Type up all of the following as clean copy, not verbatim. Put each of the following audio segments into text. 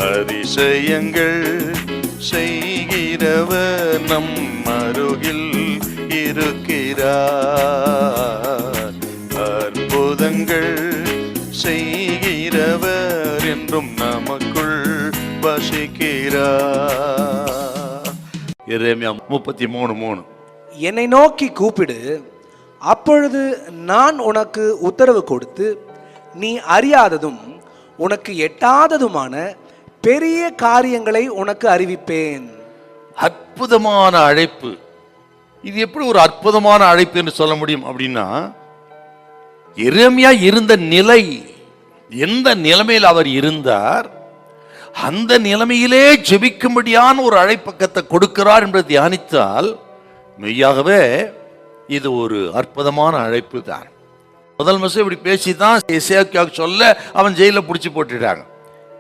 அதிசயங்கள் செய்கிறவர் நம் அருகில் இருக்கிறார். அற்புதங்கள் செய்கிறவர் என்றும் நமக்குள் வசிக்கிறார். எரேமியா 33:3. என்னை நோக்கி கூப்பிடு, அப்பொழுது நான் உனக்கு உத்தரவு கொடுத்து நீ அறியாததும் உனக்கு எட்டாததுமான பெரிய காரியங்களை உனக்கு அறிவிப்பேன். அற்புதமான அழைப்பு. இது எப்படி ஒரு அற்புதமான அழைப்பு என்று சொல்ல முடியும் அப்படின்னா, எரேமியா இருந்த நிலை, எந்த நிலைமையில் அவர் இருந்தார், அந்த நிலைமையிலே ஜெபிக்கும்படியான ஒரு அழைப்பக்கத்தை கொடுக்கிறார் என்று தியானித்தால் மெய்யாகவே இது ஒரு அற்புதமான அழைப்பு தான். முதல் மாசம் இப்படி பேசிதான் எசேக்கியாவுக்கு சொல்ல அவன் ஜெயில பிடிச்சி போட்டுட்டாங்க.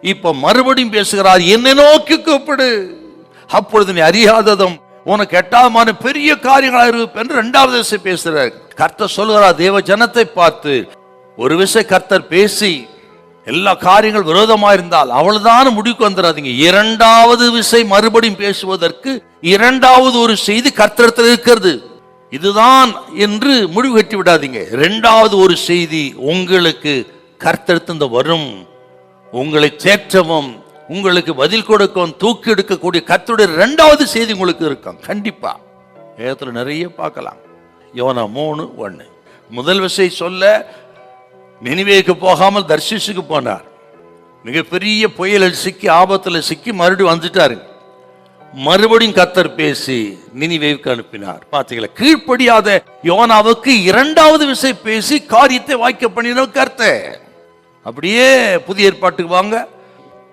இப்ப மறுபடியும் பேசுகிறார், என்னை நோக்கி கூப்பிடு, அப்பொழுது நீ அறியாததும் உனக்கு எட்டாதமான பெரிய காரியங்களாக இருப்பேன் என்று இரண்டாவது விஷயம் பேசுறார். கர்த்தர் சொல்கிறார் தேவ ஜனத்தை பார்த்து, ஒரு விஷயம் கர்த்தர் பேசி எல்லா காரியங்கள் விரோதமா இருந்தால் அவ்வளவுதான் முடிவுக்கு வந்துடாதீங்க. இரண்டாவது விஷயம் மறுபடியும் பேசுவதற்கு இரண்டாவது ஒரு செய்தி கர்த்தரத்தில் இருக்கிறது, இதுதான் என்று முடிவு கட்டி விடாதீங்க. இரண்டாவது ஒரு செய்தி உங்களுக்கு கர்த்தரத்திலிருந்து வரும், உங்களை தேற்றவும் உங்களுக்கு பதில் கொடுக்கும், தூக்கி எடுக்கக்கூடிய கர்த்தருடைய இரண்டாவது செய்தி உங்களுக்கு இருக்கும். கண்டிப்பா வேதத்துல நிறைய பார்க்கலாம். யோனா 3:1. முதல் விஷயம் சொல்ல நினிவேக்கு போகாமல் தர்ஷீசுக்கு போனார். மிகப்பெரிய புயலில் சிக்கி ஆபத்தில் சிக்கி மறுபடியும் வந்துட்டாரு. மறுபடியும் கர்த்தர் பேசி நினிவேவுக்கு அனுப்பினார். பார்த்தீங்களா, கீழ்ப்படியாத யோனாவுக்கு இரண்டாவது விஷயம் பேசி காரியத்தை வாய்க்க பண்ணின கர்த்தர். அப்படியே புதிய ஏற்பாட்டுக்கு வாங்க,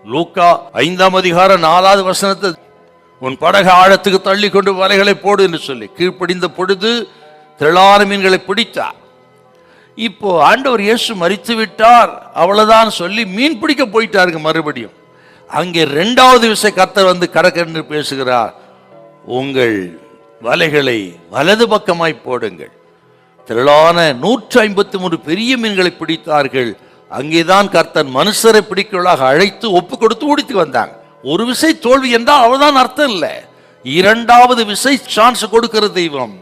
லூக்கா 5:4 உன் படகு ஆழத்துக்கு தள்ளி கொண்டு வலைகளை போடு என்று சொல்லி கீழ்ப்படிந்த பொழுது திரளான மீன்களை பிடித்தார். இப்போ ஆண்டவர் இயேசு மரித்து விட்டார் அவ்வளவுதான் சொல்லி மீன் பிடிக்க போயிட்டாருங்க. மறுபடியும் அங்கே இரண்டாவது விஷயம் கர்த்தர் வந்து கடற்கரை பேசுகிறார், உங்கள் வலைகளை வலது பக்கமாய் போடுங்கள். திரளான 153 பெரிய மீன்களை பிடித்தார்கள். அங்கேதான் கர்த்தர் மனுஷரை பிடிக்கலாக அழைத்து ஒப்பு கொடுத்து ஓடித்து வந்தாங்க. ஒரு விசை தோல்வி என்றால் அவ்வளவுதான் அர்த்தம் இல்லை. இரண்டாவது விசை சான்ஸ் கொடுக்கிற தெய்வம்,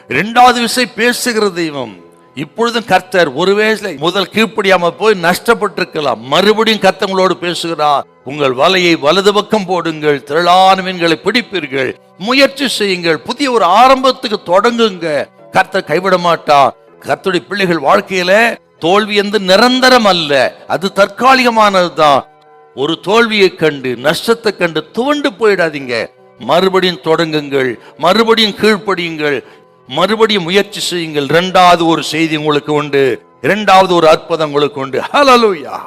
இரண்டாவது விசை பேசுகிற தெய்வம். இப்பொழுதும் கர்த்தர் ஒருவேளை முதல் கீழ்ப்படியாம போய் நஷ்டப்பட்டிருக்கலாம், மறுபடியும் கர்த்தங்களோடு பேசுகிறார், உங்கள் வலையை வலது பக்கம் போடுங்கள், திரளான மீன்களை பிடிப்பீர்கள், முயற்சி செய்யுங்கள், புதிய ஒரு ஆரம்பத்துக்கு தொடங்குங்க, கர்த்தர் கைவிட மாட்டார். கர்த்தருடைய பிள்ளைகள் வாழ்க்கையில தோல்வி என்று நிரந்தரம் அல்ல, அது தற்காலிகமானதுதான். ஒரு தோல்வியை கண்டு நஷ்டத்தை கண்டு துவண்டு போயிடாதீங்க, மறுபடியும் தொடங்குங்கள், மறுபடியும் கீழ்ப்படியுங்கள், மறுபடியும் முயற்சி செய்யுங்கள். இரண்டாவது ஒரு செய்தி உங்களுக்கு உண்டு, இரண்டாவது ஒரு அற்புதம் உங்களுக்கு உண்டு. ஹல்லேலூயா,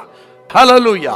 ஹல்லேலூயா.